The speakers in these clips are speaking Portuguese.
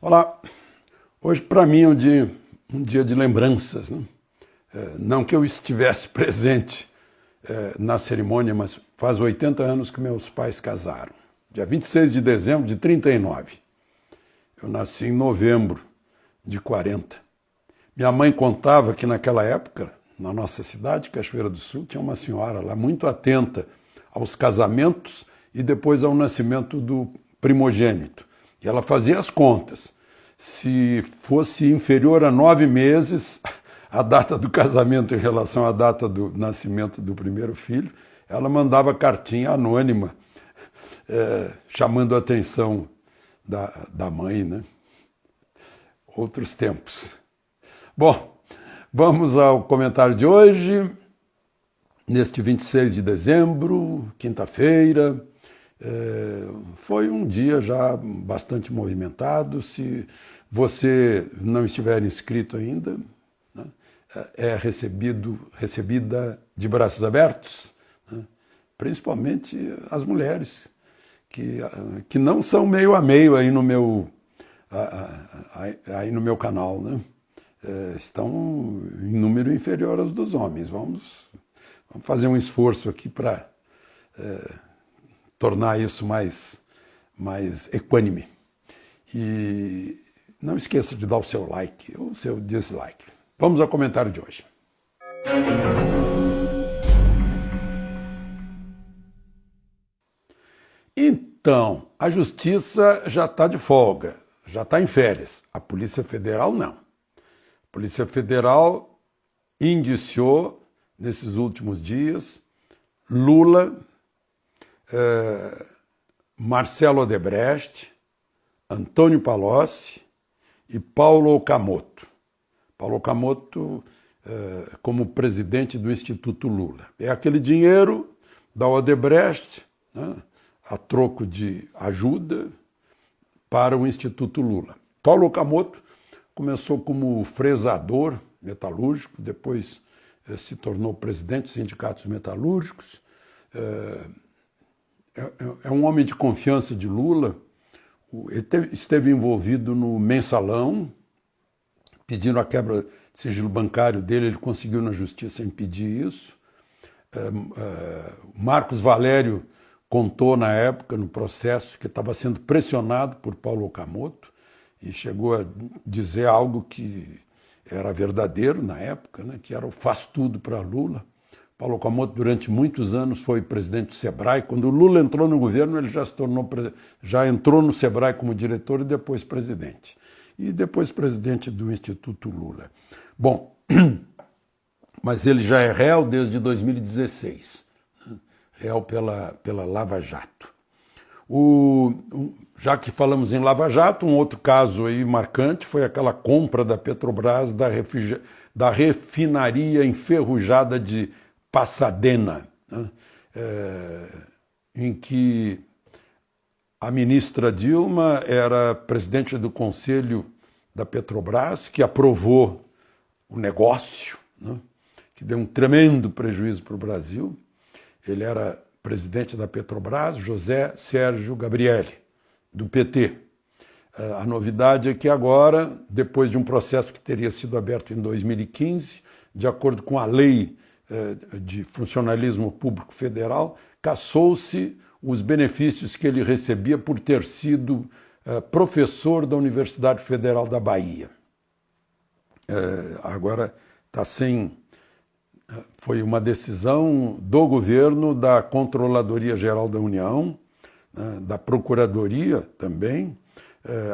Olá, hoje para mim é um dia de lembranças, né? Não que eu estivesse presente na cerimônia, mas faz 80 anos que meus pais casaram. Dia 26 de dezembro de 39. Eu nasci em novembro de 40. Minha mãe contava que naquela época, na nossa cidade, Cachoeira do Sul, tinha uma senhora lá muito atenta aos casamentos e depois ao nascimento do primogênito. E ela fazia as contas. Se fosse inferior a 9 meses, a data do casamento em relação à data do nascimento do primeiro filho, ela mandava cartinha anônima, chamando a atenção da mãe, né? Outros tempos. Bom, vamos ao comentário de hoje, neste 26 de dezembro, quinta-feira. Foi um dia já bastante movimentado. Se você não estiver inscrito ainda, né, é recebida de braços abertos, né, principalmente as mulheres, que não são meio a meio aí no meu canal, né? Estão em número inferior aos dos homens. Vamos fazer um esforço aqui para tornar isso mais equânime. E não esqueça de dar o seu like ou o seu dislike. Vamos ao comentário de hoje. Então, a Justiça já está de folga, já está em férias. A Polícia Federal não. A Polícia Federal indiciou, nesses últimos dias, Lula, Marcelo Odebrecht, Antônio Palocci e Paulo Okamoto. Paulo Okamoto como presidente do Instituto Lula. É aquele dinheiro da Odebrecht, né, a troco de ajuda para o Instituto Lula. Paulo Okamoto começou como fresador metalúrgico, depois se tornou presidente dos sindicatos metalúrgicos. É um homem de confiança de Lula. Ele esteve envolvido no mensalão, pedindo a quebra de sigilo bancário dele, ele conseguiu na justiça impedir isso. Marcos Valério contou na época, no processo, que estava sendo pressionado por Paulo Okamoto e chegou a dizer algo que era verdadeiro na época, né, que era o faz tudo para Lula. Paulo Okamoto, durante muitos anos, foi presidente do Sebrae. Quando o Lula entrou no governo, ele já entrou no Sebrae como diretor e depois presidente. E depois presidente do Instituto Lula. Bom, mas ele já é réu desde 2016, né? Réu pela Lava Jato. Já que falamos em Lava Jato, um outro caso aí marcante foi aquela compra da Petrobras da refinaria enferrujada de Pasadena, né? Em que a ministra Dilma era presidente do conselho da Petrobras, que aprovou o negócio, né, que deu um tremendo prejuízo para o Brasil. Ele era presidente da Petrobras, José Sérgio Gabrielli, do PT. A novidade é que agora, depois de um processo que teria sido aberto em 2015, de acordo com a lei de funcionalismo público federal, cassou-se os benefícios que ele recebia por ter sido professor da Universidade Federal da Bahia. Agora está sem... Foi uma decisão do governo, da Controladoria Geral da União, né, da Procuradoria também,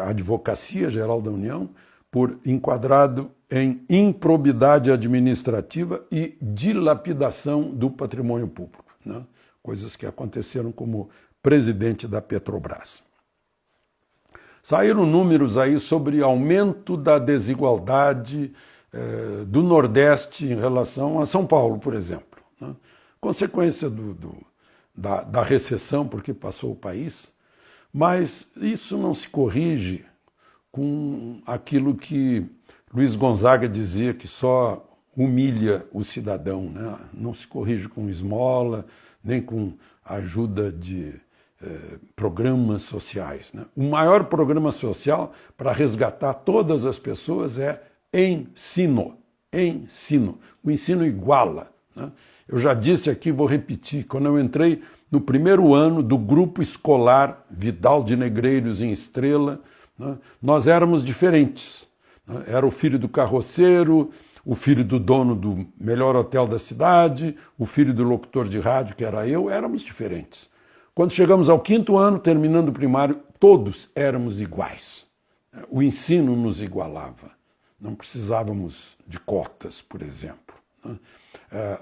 Advocacia Geral da União, por enquadrado em improbidade administrativa e dilapidação do patrimônio público, né? Coisas que aconteceram como presidente da Petrobras. Saíram números aí sobre aumento da desigualdade do Nordeste em relação a São Paulo, por exemplo, né? Consequência da recessão porque passou o país, mas isso não se corrige com aquilo que Luiz Gonzaga dizia, que só humilha o cidadão, né? Não se corrige com esmola, nem com ajuda de programas sociais, né? O maior programa social para resgatar todas as pessoas é ensino. Ensino. O ensino iguala, né? Eu já disse aqui, vou repetir, quando eu entrei no primeiro ano do grupo escolar Vidal de Negreiros em Estrela, né, nós éramos diferentes, né? Era o filho do carroceiro, o filho do dono do melhor hotel da cidade, o filho do locutor de rádio, que era eu, éramos diferentes. Quando chegamos ao 5º ano, terminando o primário, todos éramos iguais. O ensino nos igualava. Não precisávamos de cotas, por exemplo, né?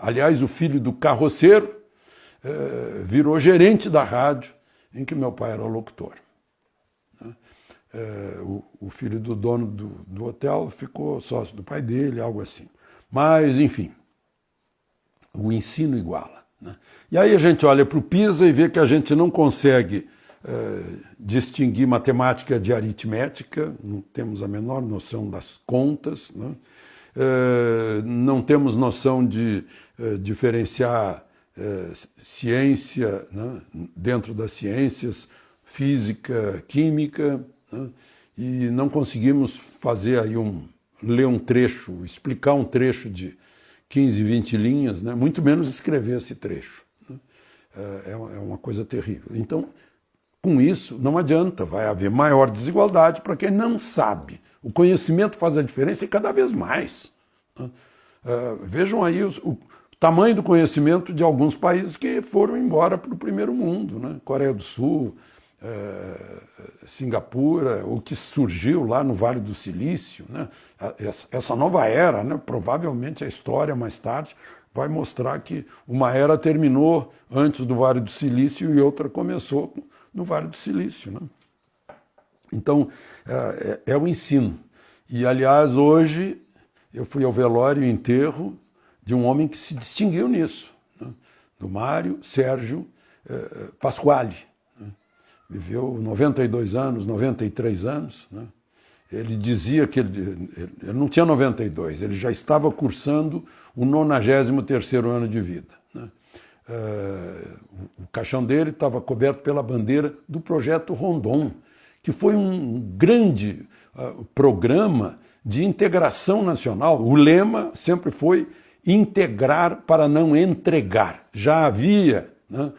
Aliás, o filho do carroceiro virou gerente da rádio em que meu pai era locutor. O filho do dono do hotel ficou sócio do pai dele, algo assim. Mas, enfim, o ensino iguala, né? E aí a gente olha para o PISA e vê que a gente não consegue distinguir matemática de aritmética, não temos a menor noção das contas, né? Não temos noção de diferenciar ciência, né, dentro das ciências, física, química, né, e não conseguimos fazer aí ler um trecho, explicar um trecho de 15, 20 linhas, né, muito menos escrever esse trecho, né? É uma coisa terrível. Então, com isso, não adianta, vai haver maior desigualdade para quem não sabe. O conhecimento faz a diferença e cada vez mais, né? Vejam aí o tamanho do conhecimento de alguns países que foram embora para o primeiro mundo, né? Coreia do Sul, Singapura, o que surgiu lá no Vale do Silício, né? Essa nova era, né? Provavelmente a história mais tarde vai mostrar que uma era terminou antes do Vale do Silício e outra começou no Vale do Silício, né? Então, é o ensino. E, aliás, hoje eu fui ao velório e enterro de um homem que se distinguiu nisso, né? Do Mário Sérgio Pasquale, né? Viveu 92 anos, 93 anos, né? Ele dizia que ele não tinha 92, ele já estava cursando o 93º ano de vida, né? O caixão dele estava coberto pela bandeira do Projeto Rondon, que foi um grande programa de integração nacional. O lema sempre foi integrar para não entregar. Já havia, né,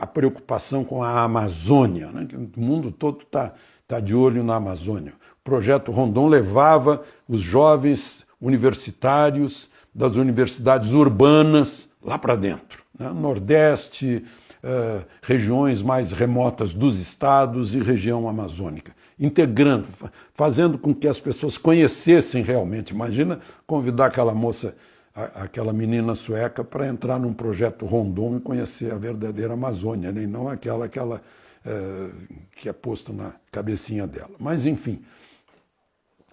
a preocupação com a Amazônia, né, que o mundo todo tá de olho na Amazônia. O Projeto Rondon levava os jovens universitários das universidades urbanas lá para dentro, né, Nordeste, regiões mais remotas dos estados e região amazônica, integrando, fazendo com que as pessoas conhecessem realmente. Imagina convidar aquela moça, aquela menina sueca, para entrar num projeto Rondon e conhecer a verdadeira Amazônia, né? E não aquela que é posto na cabecinha dela. Mas, enfim,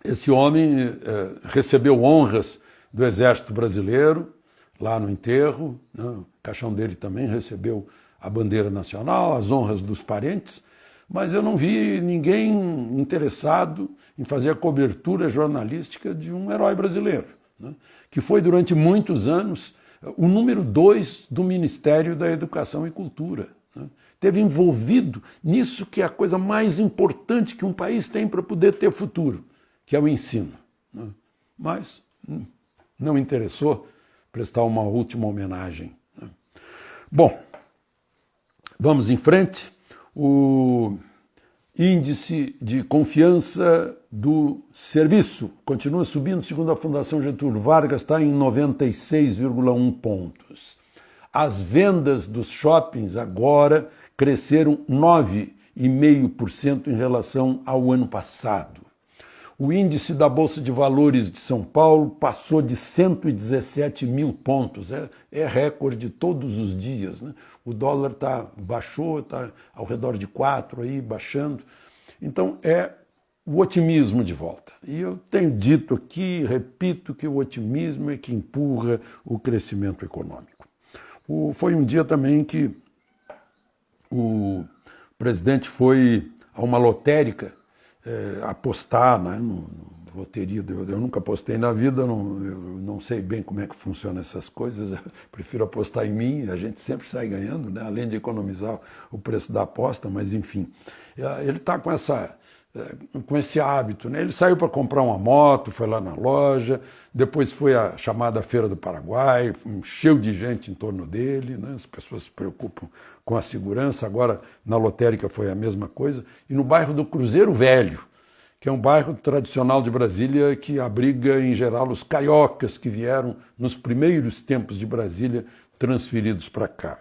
esse homem recebeu honras do Exército Brasileiro lá no enterro, né? O caixão dele também recebeu a bandeira nacional, as honras dos parentes, mas eu não vi ninguém interessado em fazer a cobertura jornalística de um herói brasileiro, né? Que foi durante muitos anos o número 2 do Ministério da Educação e Cultura, né? Teve envolvido nisso que é a coisa mais importante que um país tem para poder ter futuro, que é o ensino, né? Mas não interessou prestar uma última homenagem, né? Bom, vamos em frente. O índice de confiança do serviço continua subindo, segundo a Fundação Getúlio Vargas, está em 96,1 pontos. As vendas dos shoppings agora cresceram 9,5% em relação ao ano passado. O índice da Bolsa de Valores de São Paulo passou de 117 mil pontos, é recorde todos os dias, né? O dólar baixou, está ao redor de 4 aí, baixando. Então é o otimismo de volta. E eu tenho dito aqui, repito, que o otimismo é que empurra o crescimento econômico. Foi um dia também que o presidente foi a uma lotérica apostar, né, no loteria, eu nunca apostei na vida, eu não sei bem como é que funcionam essas coisas, eu prefiro apostar em mim, a gente sempre sai ganhando, né? Além de economizar o preço da aposta, mas enfim. Ele está com esse hábito, né? Ele saiu para comprar uma moto, foi lá na loja, depois foi a chamada Feira do Paraguai, cheio de gente em torno dele, né? As pessoas se preocupam com a segurança, agora na lotérica foi a mesma coisa, e no bairro do Cruzeiro Velho, que é um bairro tradicional de Brasília que abriga, em geral, os cariocas que vieram nos primeiros tempos de Brasília transferidos para cá.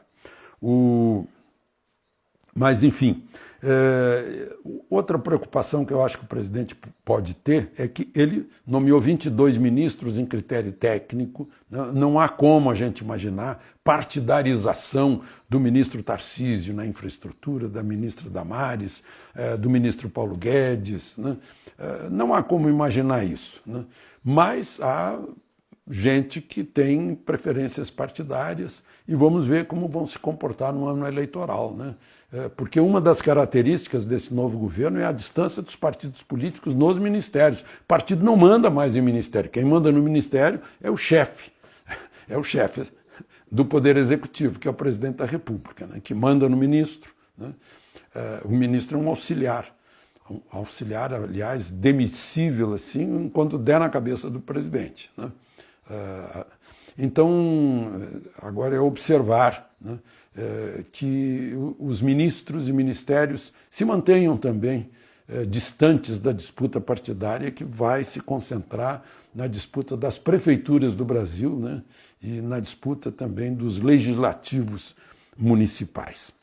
Mas, enfim, outra preocupação que eu acho que o presidente pode ter é que ele nomeou 22 ministros em critério técnico, não há como a gente imaginar partidarização do ministro Tarcísio na infraestrutura, da ministra Damares, do ministro Paulo Guedes, né? Não há como imaginar isso, né? Mas há gente que tem preferências partidárias e vamos ver como vão se comportar no ano eleitoral, né? Porque uma das características desse novo governo é a distância dos partidos políticos nos ministérios. O partido não manda mais em ministério, quem manda no ministério é o chefe do Poder Executivo, que é o presidente da República, né? Que manda no ministro, né? O ministro é um auxiliar, aliás, demissível assim, enquanto der na cabeça do presidente, né? Então, agora é observar, né, que os ministros e ministérios se mantenham também distantes da disputa partidária, que vai se concentrar na disputa das prefeituras do Brasil, né, e na disputa também dos legislativos municipais.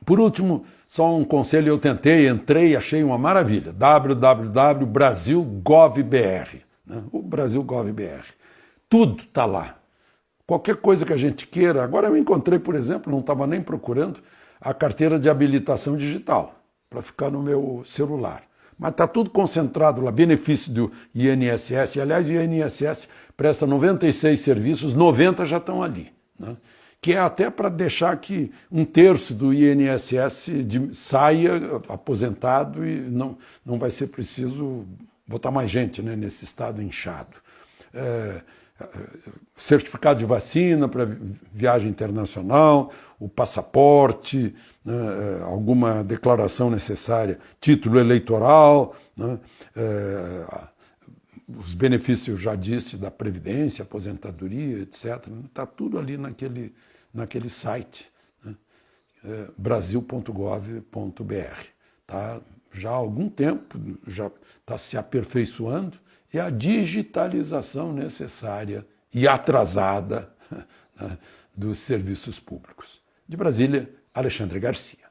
Por último, só um conselho, eu entrei, achei uma maravilha, www.brasil.gov.br, né, o Brasil.gov.br. Tudo está lá. Qualquer coisa que a gente queira. Agora eu encontrei, por exemplo, não estava nem procurando, a carteira de habilitação digital, para ficar no meu celular. Mas está tudo concentrado lá, benefício do INSS. Aliás, o INSS presta 96 serviços, 90 já estão ali, né? Que é até para deixar que 1/3 do INSS saia aposentado e não vai ser preciso botar mais gente, né, nesse estado inchado. Certificado de vacina para viagem internacional, o passaporte, né, alguma declaração necessária, título eleitoral, né, os benefícios, já disse, da Previdência, aposentadoria, etc. Está tudo ali naquele site, né, brasil.gov.br. Tá? Já há algum tempo, já está se aperfeiçoando, é a digitalização necessária e atrasada, né, dos serviços públicos. De Brasília, Alexandre Garcia.